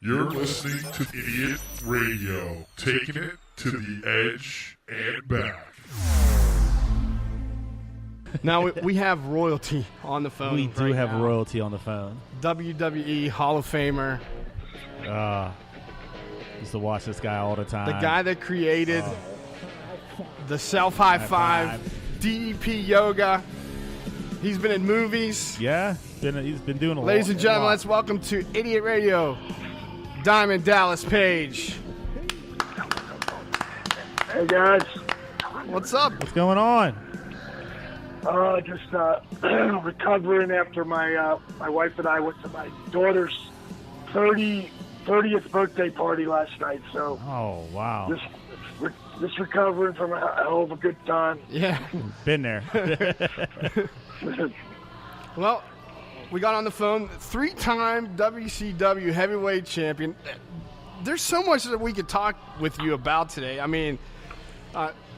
You're listening to Idiot Radio, taking it to the edge and back. Now, we have royalty on the phone. We do have royalty on the phone. WWE Hall of Famer. Used to watch this guy all the time. The guy that created the Self High Five, DDP Yoga. He's been in movies. Yeah, he's been doing a lot. Ladies and gentlemen, let's welcome to Idiot Radio, Diamond Dallas Page. Hey, guys. What's up? What's going on? Just recovering after my wife and I went to my daughter's 30th birthday party last night. So, oh wow, just recovering from a hell of a good time. Yeah, been there. Well, we got on the phone, 3-time WCW heavyweight champion. There's so much that we could talk with you about today. I mean,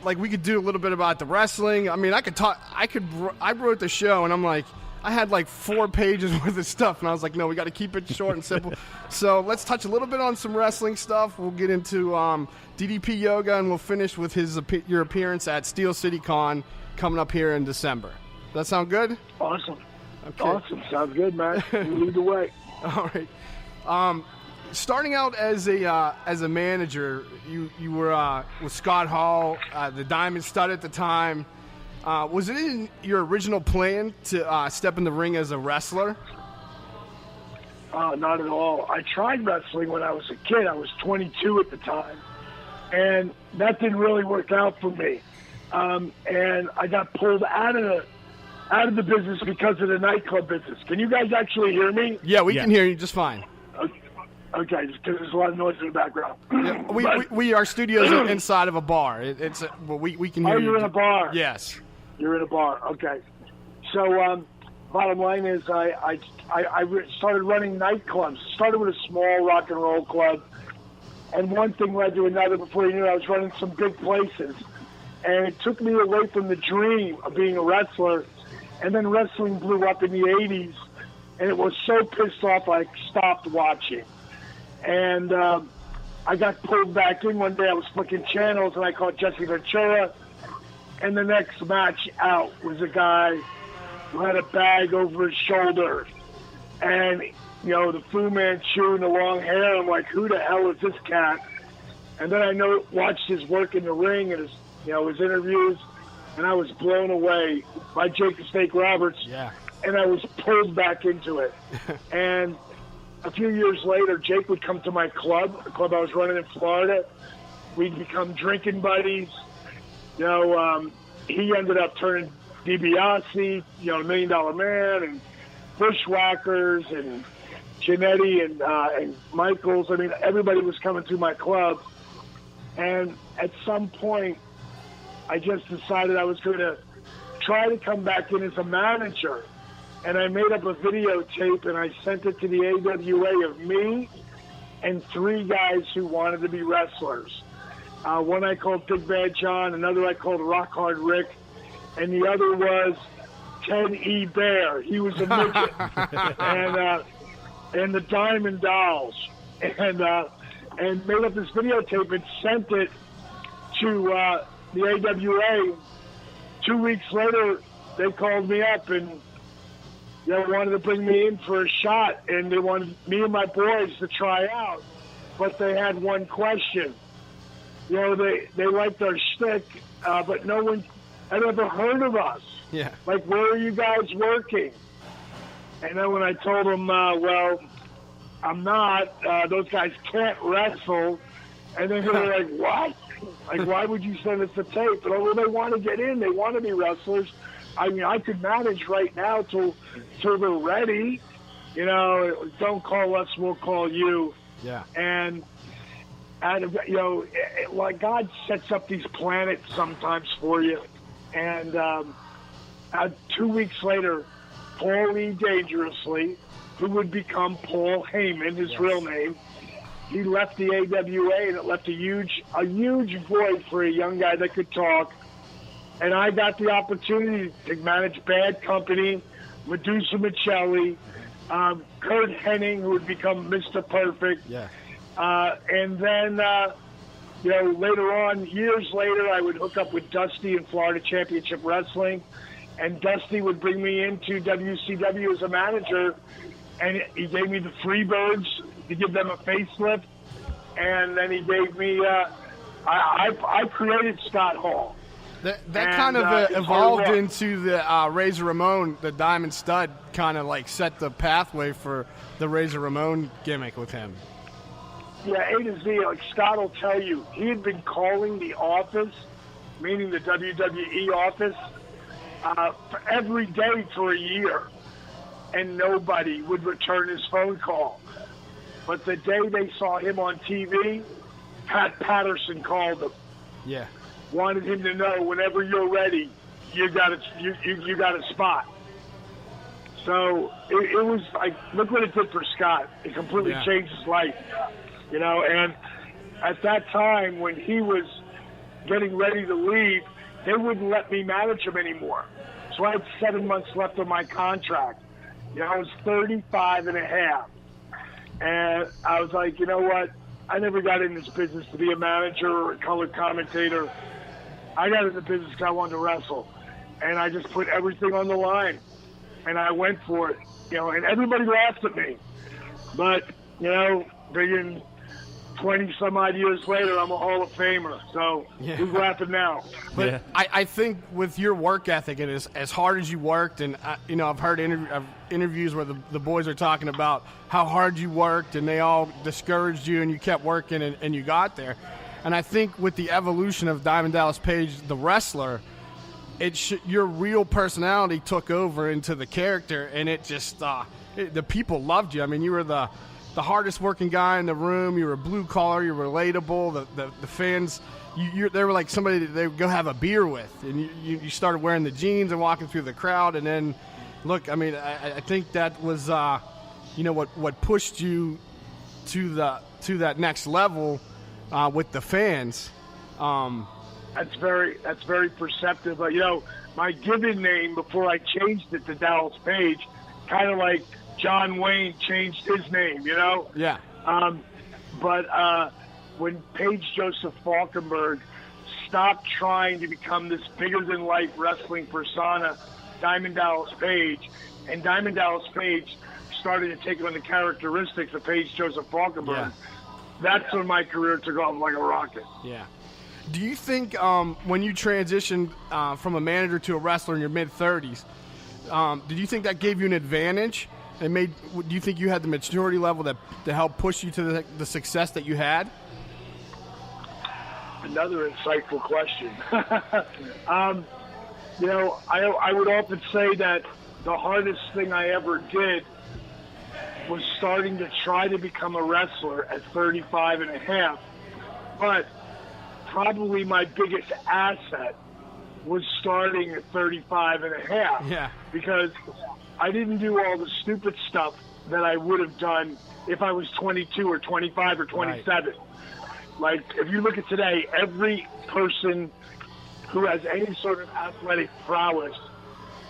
like we could do a little bit about the wrestling. I mean, I wrote the show and I'm like, I had like 4 pages worth of stuff and I was like, no, we got to keep it short and simple. So let's touch a little bit on some wrestling stuff. We'll get into DDP Yoga and we'll finish with your appearance at Steel City Con coming up here in December. Does that sound good? Awesome. Okay. Awesome. Sounds good, man. You lead the way. All right. Starting out as a manager, you were with Scott Hall, the Diamond Stud at the time. Was it in your original plan to step in the ring as a wrestler? Not at all. I tried wrestling when I was a kid. I was 22 at the time, and that didn't really work out for me. And I got pulled out of the business because of the nightclub business. Can you guys actually hear me? Yeah, we can hear you just fine. Okay, just because there's a lot of noise in the background. Yeah, our studio's inside of a bar. We can hear you. Oh, you're in a bar? Yes. You're in a bar. Okay. So, bottom line is I started running nightclubs. Started with a small rock and roll club, and one thing led to another. Before you knew it, I was running some big places. And it took me away from the dream of being a wrestler. And then wrestling blew up in the 80s, and it was so pissed off I stopped watching. And I got pulled back in one day. I was flicking channels, and I caught Jesse Ventura. And the next match out was a guy who had a bag over his shoulder. And, you know, the Fu Manchu and the long hair. I'm like, who the hell is this cat? And then I watched his work in the ring and his interviews. And I was blown away by Jake the Snake Roberts. Yeah. And I was pulled back into it. And a few years later, Jake would come to my club, the club I was running in Florida. We'd become drinking buddies. You know, he ended up turning DiBiase, the $1 Million Man, and Bushwhackers, and Jannetty, and Michaels. I mean, everybody was coming through my club. And at some point, I just decided I was going to try to come back in as a manager. And I made up a videotape, and I sent it to the AWA of me and 3 guys who wanted to be wrestlers. One I called Big Bad John, another I called Rock Hard Rick, and the other was Ted E. Bear. He was a midget. and the Diamond Dolls. And made up this videotape and sent it to the AWA. 2 weeks later, they called me up and they wanted to bring me in for a shot, and they wanted me and my boys to try out, but they had one question. You know, they liked our shtick, but no one had ever heard of us. Yeah. Like, where are you guys working? And then when I told them, well, I'm not, those guys can't wrestle, and then they were like, what? Like, why would you send us the tape? But well, they want to get in. They want to be wrestlers. I mean, I could manage right now till they're ready. You know, don't call us, we'll call you. Yeah. And like God sets up these planets sometimes for you. And 2 weeks later, Paul E. Dangerously, who would become Paul Heyman, his real name, he left the AWA, and it left a huge void for a young guy that could talk. And I got the opportunity to manage Bad Company, Medusa Michelli, Kurt Hennig, who would become Mr. Perfect. Yeah. And then, later on, years later, I would hook up with Dusty in Florida Championship Wrestling, and Dusty would bring me into WCW as a manager, and he gave me the Freebirds to give them a facelift, and then he gave me, I created Scott Hall. That kind of evolved into the Razor Ramon, the Diamond Stud, kind of like set the pathway for the Razor Ramon gimmick with him. Yeah, A to Z. Like Scott will tell you, he had been calling the office, meaning the WWE office, for every day for a year, and nobody would return his phone call. But the day they saw him on TV, Pat Patterson called him. Yeah. Wanted him to know whenever you're ready, you got a spot. So it was like, look what it did for Scott. It completely changed his life, And at that time, when he was getting ready to leave, they wouldn't let me manage him anymore. So I had 7 months left on my contract. I was 35 and a half, and I was like, you know what? I never got in this business to be a manager or a color commentator. I got in the business because I wanted to wrestle, and I just put everything on the line, and I went for it, and everybody laughed at me. But, bringing 20-some-odd years later, I'm a Hall of Famer, so who's laughing now? But I think with your work ethic, and as hard as you worked, and, I've heard interviews where the boys are talking about how hard you worked, and they all discouraged you, and you kept working, and you got there. And I think with the evolution of Diamond Dallas Page, the wrestler, your real personality took over into the character, and it just the people loved you. I mean, you were the hardest working guy in the room. You were blue collar. You were relatable. The fans, they were like somebody that they would go have a beer with, and you started wearing the jeans and walking through the crowd. And then, look, I mean, I think that was what pushed you to that next level. With the fans, that's very perceptive. My given name before I changed it to Dallas Page, kind of like John Wayne changed his name, Yeah. But when Paige Joseph Falkenberg stopped trying to become this bigger than life wrestling persona, Diamond Dallas Page, and Diamond Dallas Page started to take on the characteristics of Paige Joseph Falkenberg. Yeah. That's when my career took off like a rocket. Yeah. Do you think when you transitioned from a manager to a wrestler in your mid-30s, did you think that gave you an advantage? Do you think you had the maturity level to help push you to the success that you had? Another insightful question. I would often say that the hardest thing I ever did was starting to try to become a wrestler at 35 and a half. But probably my biggest asset was starting at 35 and a half. Yeah. Because I didn't do all the stupid stuff that I would have done if I was 22 or 25 or 27. Right. Like, if you look at today, every person who has any sort of athletic prowess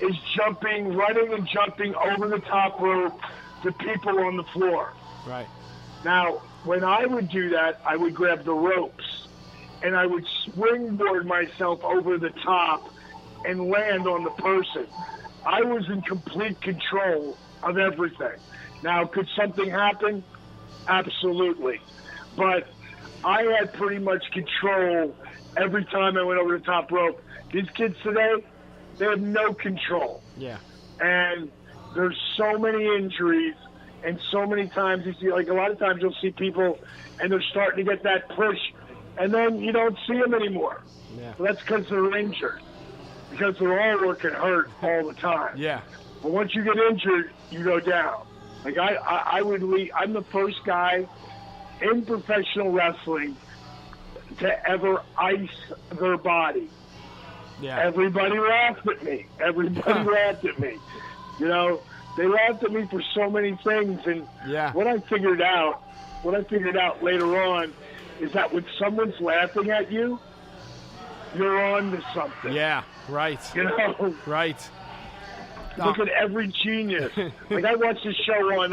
is running and jumping over the top rope to people on the floor. Right. Now, when I would do that, I would grab the ropes and I would springboard myself over the top and land on the person. I was in complete control of everything. Now, could something happen? Absolutely. But I had pretty much control every time I went over the top rope. These kids today, they have no control. Yeah. And there's so many injuries, and so many times you see, like a lot of times you'll see people, and they're starting to get that push, and then you don't see them anymore. Yeah. Well, that's because they're injured, because they're all working hurt all the time. Yeah. But once you get injured, you go down. Like I would leave. I'm the first guy in professional wrestling to ever ice their body. Yeah. Everybody laughed at me. Everybody laughed at me. You know, they laughed at me for so many things. And what I figured out later on is that when someone's laughing at you, you're on to something. Yeah, right. You know? Right. look at every genius. Like I watched this show on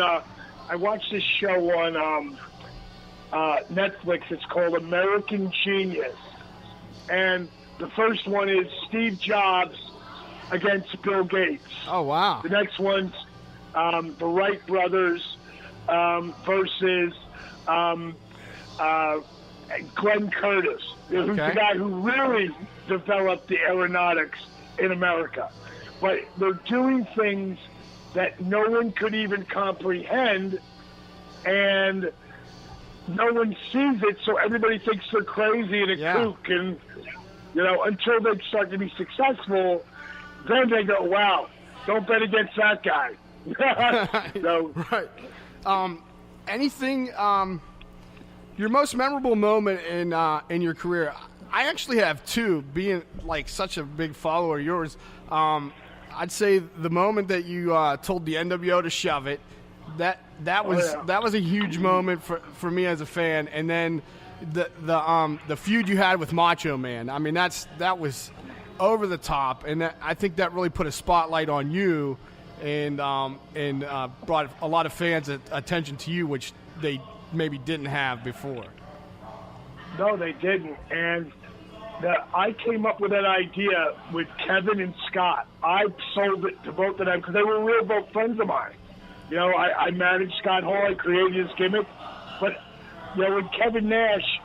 Netflix. It's called American Genius, and the first one is Steve Jobs against Bill Gates. Oh, wow. The next one's the Wright brothers versus Glenn Curtis, who's the guy who really developed the aeronautics in America. But they're doing things that no one could even comprehend, and no one sees it, so everybody thinks they're crazy and a kook. And, until they start to be successful, then they go, wow, don't bet against that guy. Right. Anything, your most memorable moment in your career? I actually have two, being like such a big follower of yours. I'd say the moment that you told the NWO to shove it, that was a huge moment for me as a fan. And then the feud you had with Macho Man. I mean, that was over the top, and I think that really put a spotlight on you, and brought a lot of fans' attention to you, which they maybe didn't have before. No, they didn't, and I came up with that idea with Kevin and Scott. I sold it to both of them because they were real both friends of mine. I managed Scott Hall. I created his gimmick, but when Kevin Nash,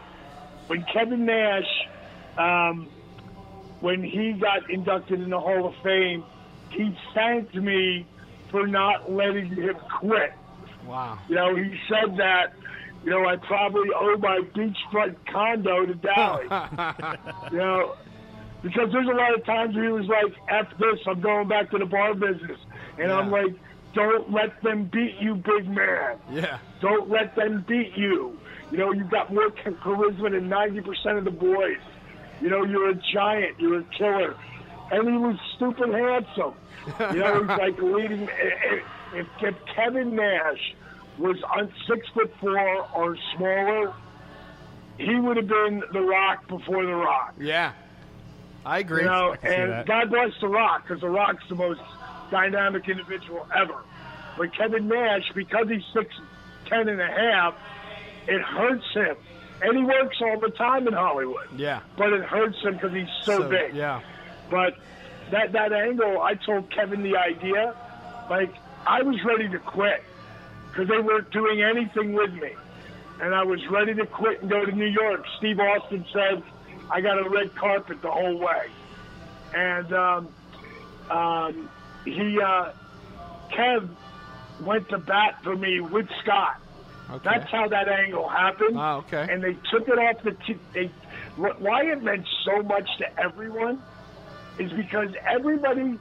when he got inducted in the Hall of Fame, he thanked me for not letting him quit. Wow. He said that, I probably owe my beachfront condo to Dally. Because there's a lot of times where he was like, F this, I'm going back to the bar business. And I'm like, don't let them beat you, big man. Yeah. Don't let them beat you. You've got more charisma than 90% of the boys. You're a giant. You're a killer. And he was stupid handsome. He's like leading. If Kevin Nash was 6'4" or smaller, he would have been The Rock before The Rock. Yeah. I agree. And God bless The Rock, because The Rock's the most dynamic individual ever. But Kevin Nash, because he's 6'10" and a half, it hurts him. And he works all the time in Hollywood. Yeah. But it hurts him because he's so big. Yeah. But that angle, I told Kevin the idea. Like, I was ready to quit because they weren't doing anything with me. And I was ready to quit and go to New York. Steve Austin said, I got a red carpet the whole way. And Kev went to bat for me with Scott. Okay. That's how that angle happened. Oh, okay. And they took it off why it meant so much to everyone is because everybody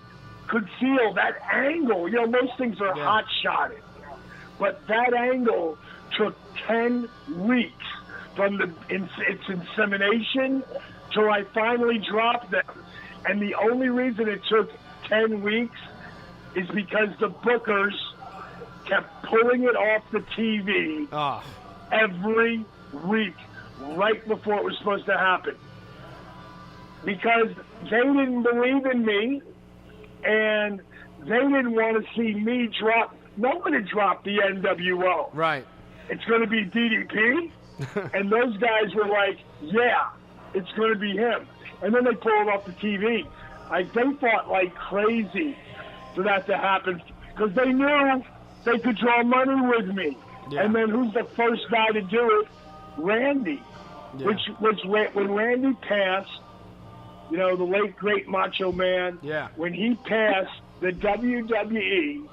could feel that angle. Most things are hot-shotted. But that angle took 10 weeks from its insemination till I finally dropped them. And the only reason it took 10 weeks is because the bookers kept pulling it off the TV every week right before it was supposed to happen. Because they didn't believe in me, and they didn't want to see me drop. Nobody dropped the NWO. Right. It's going to be DDP. And those guys were like, yeah, it's going to be him. And then they pulled it off the TV. They fought like crazy for that to happen because they knew they could draw money with me. Yeah. And then who's the first guy to do it? Randy. Yeah. Which when Randy passed, the late, great Macho Man, when he passed, the WWE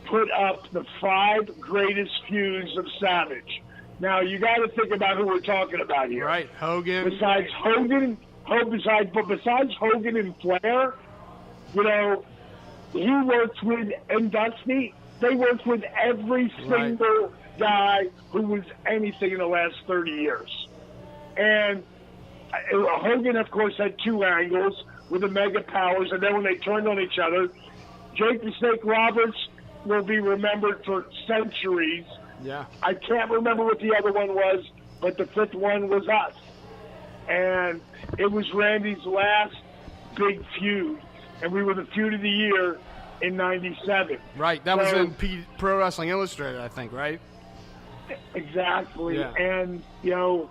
put up the 5 greatest feuds of Savage. Now, you got to think about who we're talking about here. Right, Hogan. Besides Hogan and Flair, he worked with, and Dusty, they worked with every single guy who was anything in the last 30 years. And Hogan, of course, had 2 angles with the Mega Powers, and then when they turned on each other, Jake the Snake Roberts will be remembered for centuries. Yeah. I can't remember what the other one was, but the 5th one was us. And it was Randy's last big feud. And we were the feud of the year. in '97. Right. That was in Pro Wrestling Illustrated, I think. Right. Exactly. Yeah. And the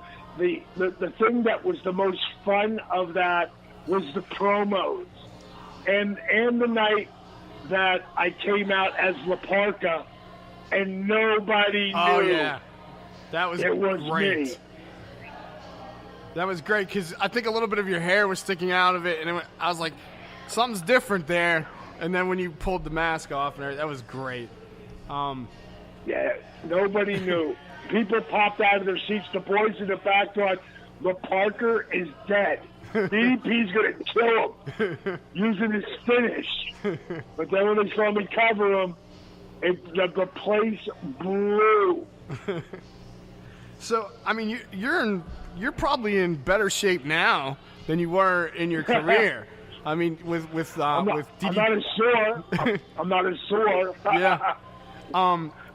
thing that was the most fun of that was the promos, and the night that I came out as La Parka, and nobody knew. Oh yeah, that was it was great. Me. That was great because I think a little bit of your hair was sticking out of it, and I was like, something's different there. And then when you pulled the mask off, and everything, that was great. Yeah, nobody knew. People popped out of their seats. The boys in the back thought, "The Parker is dead. DDP's going to kill him using his finish." But then when they saw me cover him, the place blew. So, I mean, you're probably in better shape now than you were in your career. I mean, with DDP. I'm not as sore. I'm not as sore. Yeah.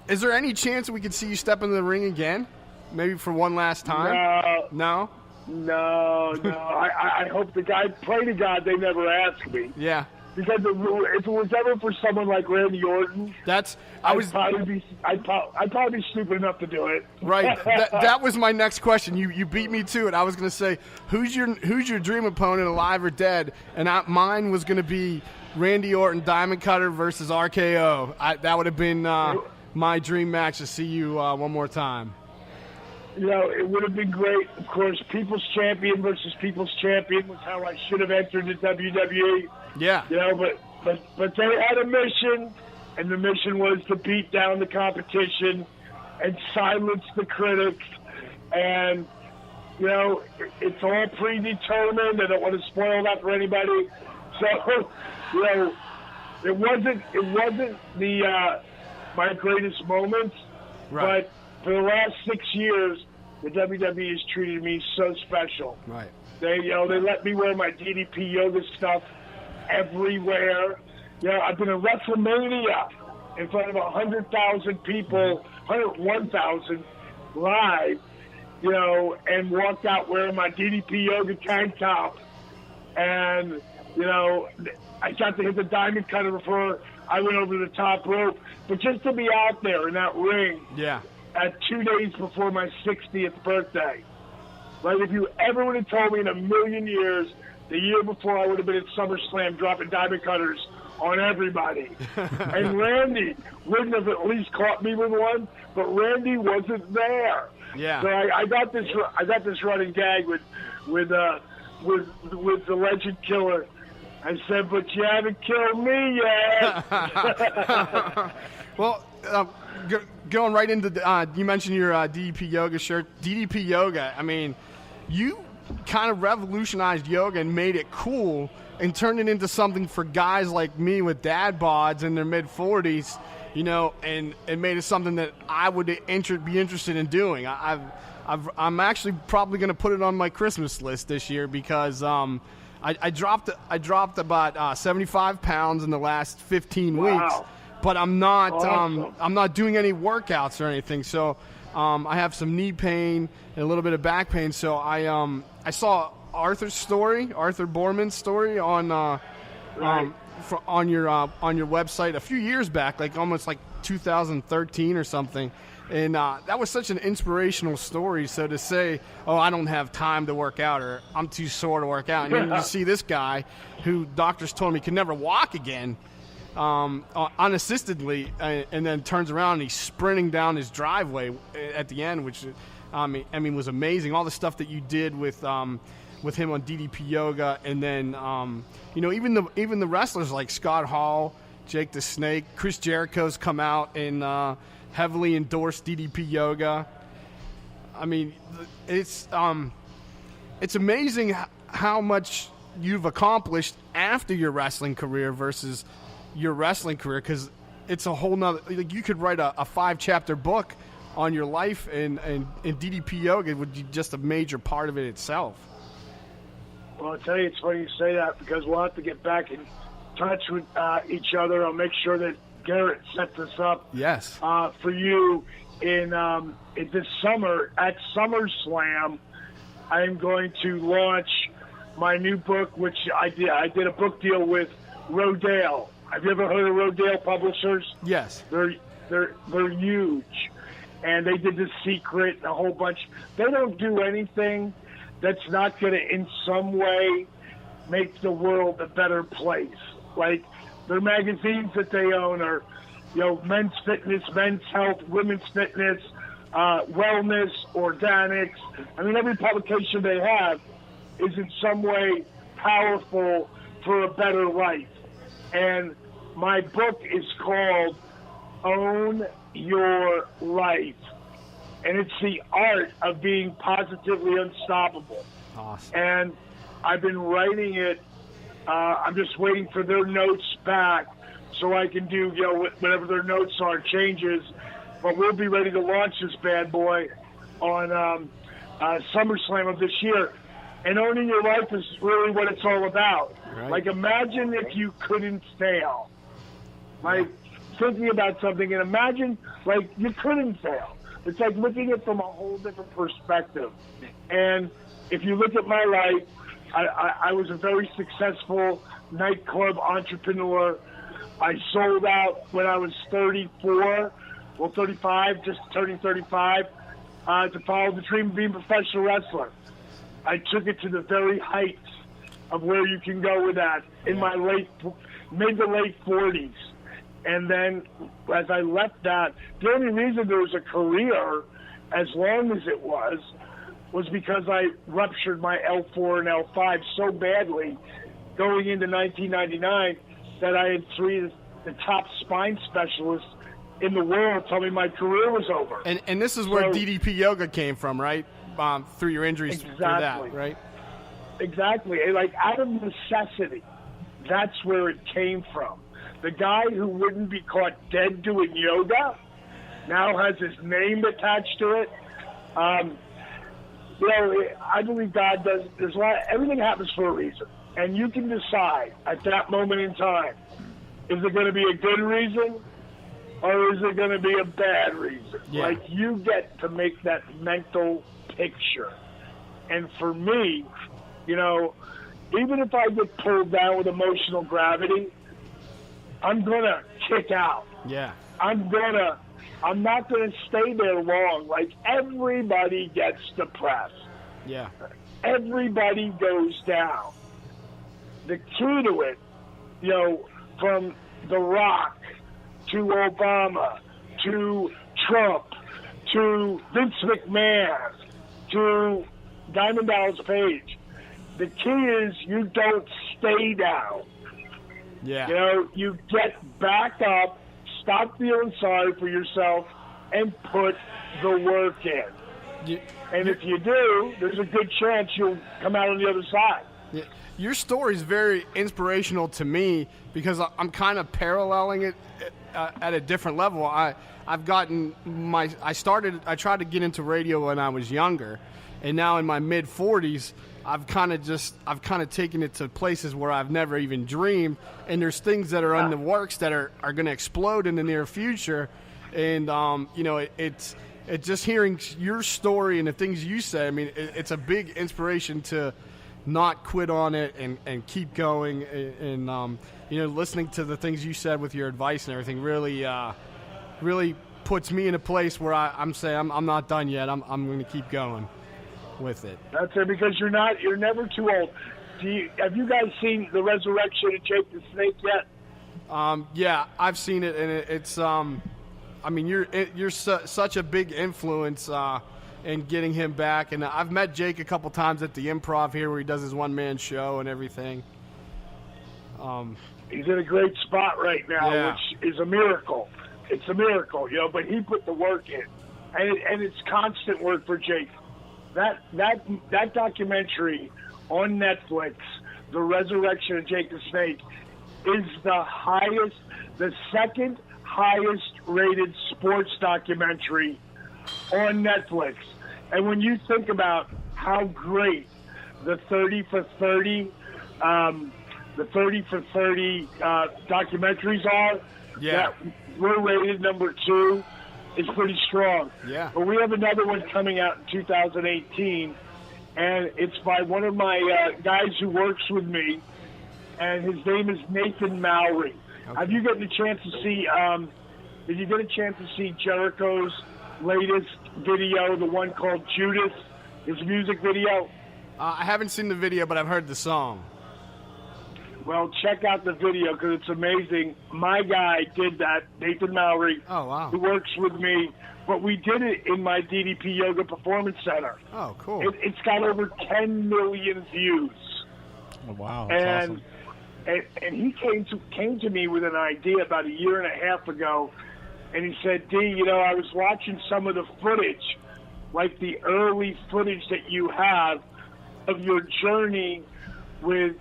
Is there any chance that we could see you step into the ring again? Maybe for one last time? No? No. I hope pray to God they never ask me. Yeah. Because if it was ever for someone like Randy Orton, I'd probably be stupid enough to do it. Right. That was my next question. You beat me to it. I was going to say, who's your dream opponent, alive or dead? And mine was going to be Randy Orton, Diamond Cutter versus RKO. That would have been my dream match to see you one more time. It would have been great. Of course, People's Champion versus People's Champion was how I should have entered the WWE. Yeah. But they had a mission, and the mission was to beat down the competition and silence the critics. And it's all predetermined. I don't want to spoil that for anybody. So, it wasn't the my greatest moments, right. But for the last 6 years, the WWE has treated me so special. Right. They let me wear my DDP Yoga stuff everywhere. I've been in WrestleMania in front of 100,000 people, 101,000 live, and walked out wearing my DDP Yoga tank top. And, I got to hit the Diamond Cutter before I went over the top rope. But just to be out there in that ring at 2 days before my 60th birthday, like if you ever would have told me in a million years, the year before I would have been at SummerSlam dropping Diamond Cutters on everybody. And Randy wouldn't have at least caught me with one, but Randy wasn't there. Yeah. So I got this running gag with the Legend Killer. I said, "But you haven't killed me yet." Well, going right into you mentioned your DDP Yoga shirt. DDP Yoga, I mean, you kind of revolutionized yoga and made it cool and turned it into something for guys like me with dad bods in their mid-40s, and made it something that I would be interested in doing. I'm actually probably going to put it on my Christmas list this year because I dropped about 75 pounds in the last 15 weeks, but I'm not doing any workouts or anything. So I have some knee pain and a little bit of back pain. So I saw Arthur Borman's story on your website a few years back, almost like 2013 or something. And that was such an inspirational story. So to say, "Oh, I don't have time to work out," or "I'm too sore to work out," and then you see this guy who doctors told him he could never walk again, unassistedly, and then turns around and he's sprinting down his driveway at the end, which was amazing. All the stuff that you did with him on DDP Yoga, and then even the wrestlers like Scott Hall, Jake the Snake, Chris Jericho's come out and heavily endorsed DDP Yoga. I mean, it's amazing how much you've accomplished after your wrestling career versus your wrestling career, because it's a whole nother. You could write a 5-chapter book on your life, and DDP Yoga would be just a major part of it itself. Well, I'll tell you, it's funny you say that, because we'll have to get back in touch with each other. I'll make sure that Garrett sets us up. Yes. For you in this summer at SummerSlam. I'm going to launch my new book, which I did a book deal with Rodale. Have you ever heard of Rodale Publishers? Yes. They're huge, and they did The Secret and a whole bunch. They don't do anything that's not going to, in some way, make the world a better place. Like their magazines that they own are, men's fitness, men's health, women's fitness, wellness, organics. I mean, every publication they have is in some way powerful for a better life. And my book is called Own Your Life. And it's the art of being positively unstoppable. Awesome. And I've been writing it. I'm just waiting for their notes back so I can do, whatever their notes are, changes. But we'll be ready to launch this bad boy on SummerSlam of this year. And owning your life is really what it's all about. Right. Like, imagine if you couldn't fail. Like, thinking about something, and imagine, like, you couldn't fail. It's like looking at it from a whole different perspective. And if you look at my life, I was a very successful nightclub entrepreneur. I sold out when I was 35, just turning 35, to follow the dream of being a professional wrestler. I took it to the very heights of where you can go with that in my mid to late 40s. And then as I left that, the only reason there was a career as long as it was because I ruptured my L4 and L5 so badly going into 1999 that I had three of the top spine specialists in the world tell me my career was over. And this is where DDP Yoga came from, right? Through your injuries through that, right? Exactly. Like, out of necessity, that's where it came from. The guy who wouldn't be caught dead doing yoga now has his name attached to it. I believe God does. There's a lot. Everything happens for a reason, and you can decide at that moment in time: is it going to be a good reason, or is it going to be a bad reason? Yeah. Like, you get to make that mental picture. And for me, even if I get pulled down with emotional gravity, I'm going to kick out. Yeah. I'm not going to stay there long. Like, everybody gets depressed. Yeah. Everybody goes down. The key to it, from The Rock to Obama to Trump to Vince McMahon to Diamond Dallas Page, the key is you don't stay down. Yeah. You get back up, stop feeling sorry for yourself, and put the work in. And if you do, there's a good chance you'll come out on the other side. Yeah. Your story is very inspirational to me because I'm kind of paralleling it at a different level. I tried to get into radio when I was younger, and now in my mid 40s, I've kind of taken it to places where I've never even dreamed, and there's things that are in the works that are going to explode in the near future, and it's just hearing your story and the things you say. I mean, it's a big inspiration to not quit on it and keep going, and listening to the things you said with your advice and everything really puts me in a place where I'm saying I'm not done yet. I'm going to keep going with it. That's it, because you're never too old. Have you guys seen The Resurrection of Jake the Snake yet? Yeah, I've seen it, and it's you're such a big influence in getting him back, and I've met Jake a couple times at the Improv here where he does his one-man show and everything. He's in a great spot right now, which is a miracle. It's a miracle, but he put the work in, and it's constant work for Jake. That documentary on Netflix, The Resurrection of Jake the Snake, is the second highest rated sports documentary on Netflix. And when you think about how great the 30 for 30 documentaries are, that we're rated number 2, is pretty strong. Yeah. But we have another one coming out in 2018, and it's by one of my guys who works with me, and his name is Nathan Mowry. Have you gotten a chance to see? Did you get a chance to see Jericho's latest video, the one called Judas, his music video? I haven't seen the video, but I've heard the song. Well, check out the video because it's amazing. My guy did that, Nathan Mowry, Oh, wow. who works with me. But we did it in my DDP Yoga Performance Center. Oh, cool. It's got over 10 million views. Oh, wow. That's awesome. And he came to me with an idea about a year and a half ago, and he said, D, I was watching some of the footage, like the early footage that you have of your journey with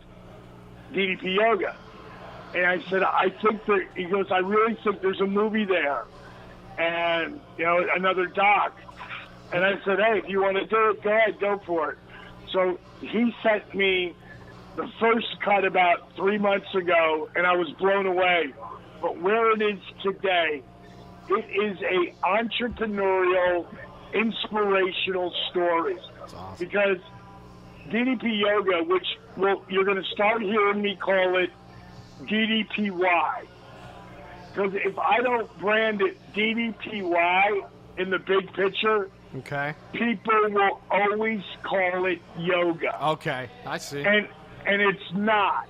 DDP Yoga. And I said, he goes, I really think there's a movie there, and, another doc. And I said, hey, if you want to do it, go ahead, go for it. So he sent me the first cut about 3 months ago, and I was blown away. But where it is today, it is a entrepreneurial, inspirational story. That's awesome. Because DDP Yoga, which you're going to start hearing me call it DDPY. Because if I don't brand it DDPY in the big picture, Okay. people will always call it yoga. Okay. I see. And it's not.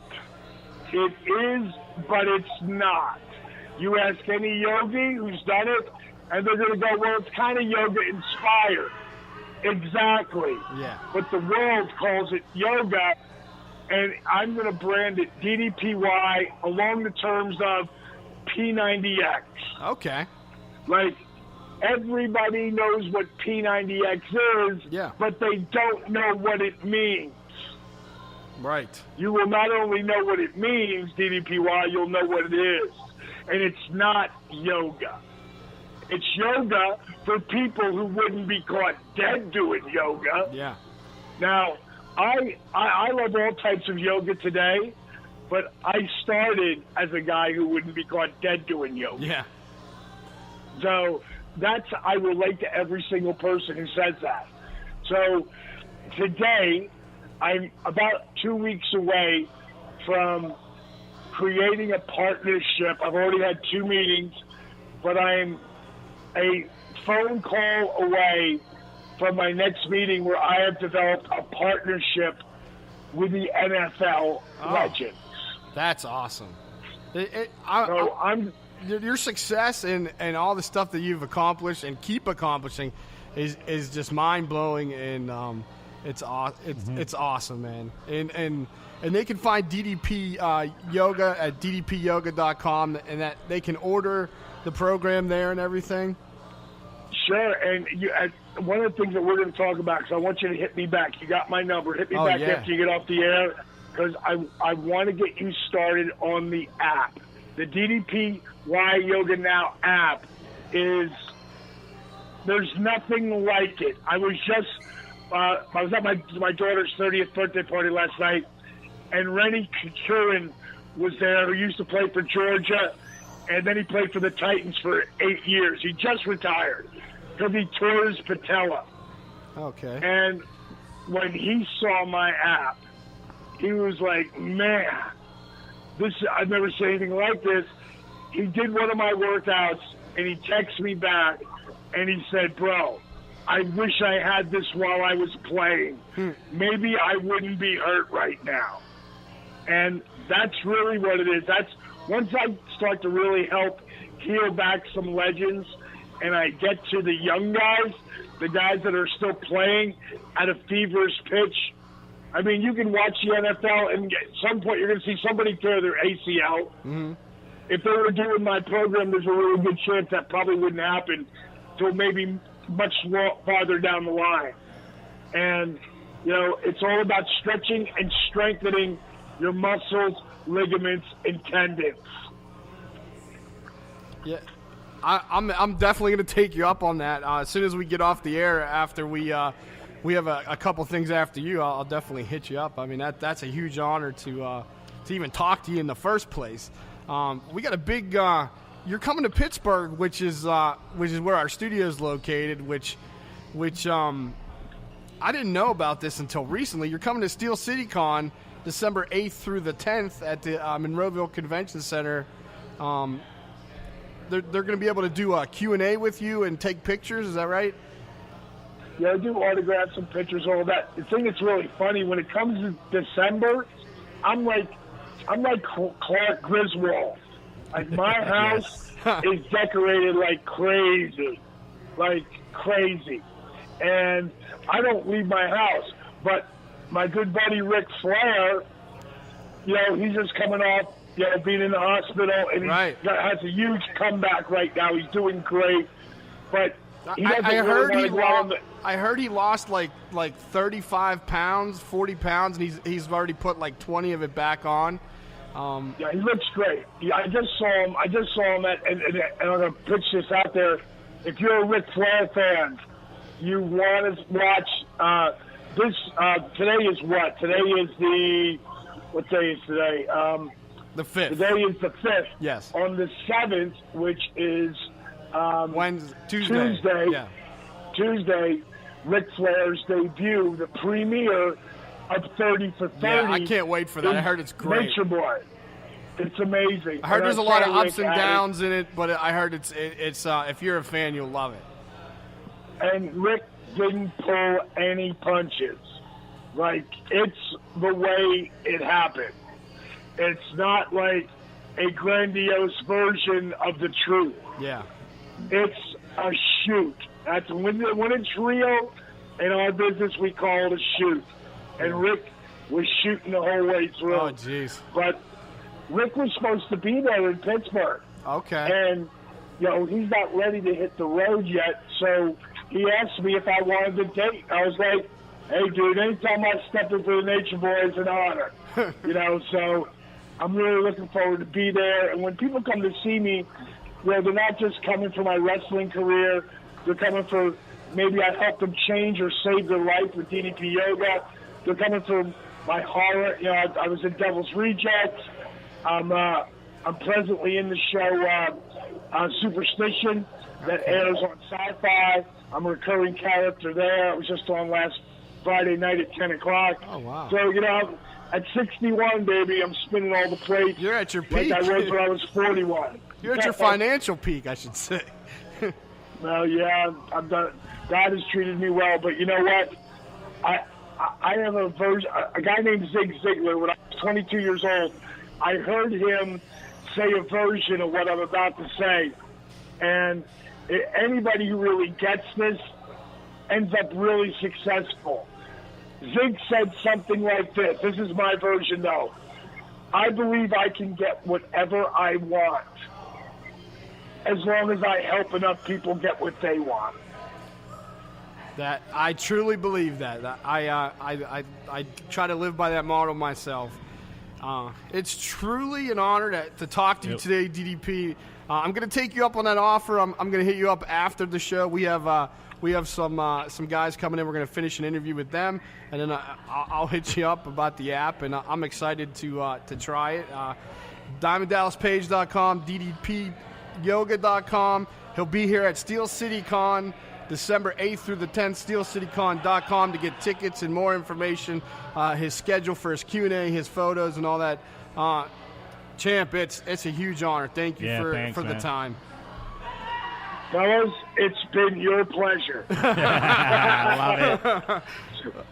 It is, but it's not. You ask any yogi who's done it, and they're going to go, well, it's kind of yoga inspired. Exactly. Yeah. But the world calls it yoga, and I'm going to brand it DDPY along the terms of P90X. Okay. Like, everybody knows what P90X is, Yeah. but they don't know what it means. Right. You will not only know what it means, DDPY, you'll know what it is. And it's not yoga. It's yoga for people who wouldn't be caught dead doing yoga. Yeah. Now, I love all types of yoga today, but I started as a guy who wouldn't be caught dead doing yoga. Yeah. So I relate to every single person who says that. So today, I'm about 2 weeks away from creating a partnership. I've already had 2 meetings, but I'm a phone call away from my next meeting where I have developed a partnership with the NFL legends. That's awesome. Your success and all the stuff that you've accomplished and keep accomplishing is just mind blowing, and it's awesome, man. And they can find DDP Yoga at ddpyoga.com, and that they can order the program there and everything. Sure, and one of the things that we're going to talk about, because I want you to hit me back. You got my number. Hit me back after you get off the air, because I want to get you started on the app. The DDP Yoga Now app there's nothing like it. I was at my daughter's 30th birthday party last night, and Rennie Kurin was there, who used to play for Georgia, and then he played for the Titans for 8 years. He just retired because he tore his patella. Okay. And when he saw my app, he was like, man, I've never seen anything like this. He did one of my workouts, and he texted me back, and he said, bro, I wish I had this while I was playing. Maybe I wouldn't be hurt right now. And that's really what it is. That's once I start to really help heal back some legends, and I get to the young guys, the guys that are still playing at a feverish pitch. I mean, you can watch the NFL, and at some point you're going to see somebody tear their ACL. Mm-hmm. If they were doing my program, there's a really good chance that probably wouldn't happen until maybe much farther down the line. And, it's all about stretching and strengthening your muscles, ligaments, and tendons. Yeah, I'm definitely going to take you up on that. As soon as we get off the air, after we have a couple things after you, I'll definitely hit you up. I mean, that's a huge honor to even talk to you in the first place. We got a big. You're coming to Pittsburgh, which is where our studio is located. Which I didn't know about this until recently. You're coming to Steel City Con December 8th through the 10th at the Monroeville Convention Center they're going to be able to do a Q&A with you and take pictures. Is that right? Yeah, I do autographs and pictures, all that. The thing that's really funny, when it comes to December, I'm like Clark Griswold. Like, my house is decorated like crazy. And I don't leave my house. But my good buddy Ric Flair, he's just coming off, being in the hospital, and he has a huge comeback right now. He's doing great. But I heard he lost like 35 pounds, 40 pounds, and he's already put like 20 of it back on. Yeah, he looks great. Yeah, I just saw him at, and I'm going to pitch this out there. If you're a Ric Flair fan, you want to watch this. Today is what? What day is today? The 5th. Today is the 5th. Yes. On the 7th, which is Tuesday. Yeah. Tuesday, Ric Flair's debut, the premiere of 30 for 30. Yeah, I can't wait for that. I heard it's great. Nature Boy. It's amazing. I heard there's a lot of ups and downs in it, but I heard it's if you're a fan, you'll love it. And Rick didn't pull any punches. Like, it's the way it happened. It's not like a grandiose version of the truth. Yeah. It's a shoot. That's when it's real. In our business, we call it a shoot. And Rick was shooting the whole way through. Oh, jeez. But Rick was supposed to be there in Pittsburgh. Okay. And, he's not ready to hit the road yet. So he asked me if I wanted to date. I was like, hey, dude, anytime I step into the Nature Boy, it's an honor. So I'm really looking forward to be there. And when people come to see me, they're not just coming for my wrestling career. They're coming for maybe I helped them change or save their life with DDP Yoga. They're coming for my horror. I was in Devil's Rejects. I'm presently in the show Superstition that airs on Sci-Fi. I'm a recurring character there. I was just on last Friday night at 10 o'clock. Oh, wow. So, at 61, baby, I'm spinning all the plates. You're at your peak. Like I was when I was 41. You're at your financial peak, I should say. Well, yeah, God has treated me well, but you know what? I have a guy named Zig Ziglar. When I was 22 years old, I heard him say a version of what I'm about to say, and anybody who really gets this ends up really successful. Zig said something like this. This is my version, though. I believe I can get whatever I want as long as I help enough people get what they want. That I truly believe that. I try to live by that motto myself. It's truly an honor to talk to you today, DDP. I'm going to take you up on that offer. I'm going to hit you up after the show. We have some guys coming in. We're going to finish an interview with them, and then I'll hit you up about the app. And I'm excited to try it. DiamondDallasPage.com, DDPYoga.com. He'll be here at Steel City Con December 8th through the 10th. SteelCityCon.com to get tickets and more information. His schedule for his Q&A, his photos, and all that. Champ, it's a huge honor. Thank you for the time. Fellas, it's been your pleasure. I love it.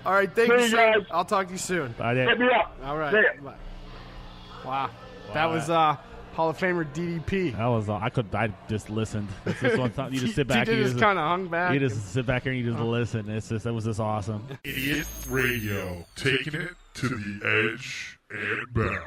All right, thank you, guys. I'll talk to you soon. Bye, Hit me up. All right. See ya. Bye. Wow. That was Hall of Famer DDP. That was I just listened. It's just one time you just sit back. You just kind of hung back. You just sit back here and you just listen. It was just awesome. Idiot Radio, taking it to the edge and back.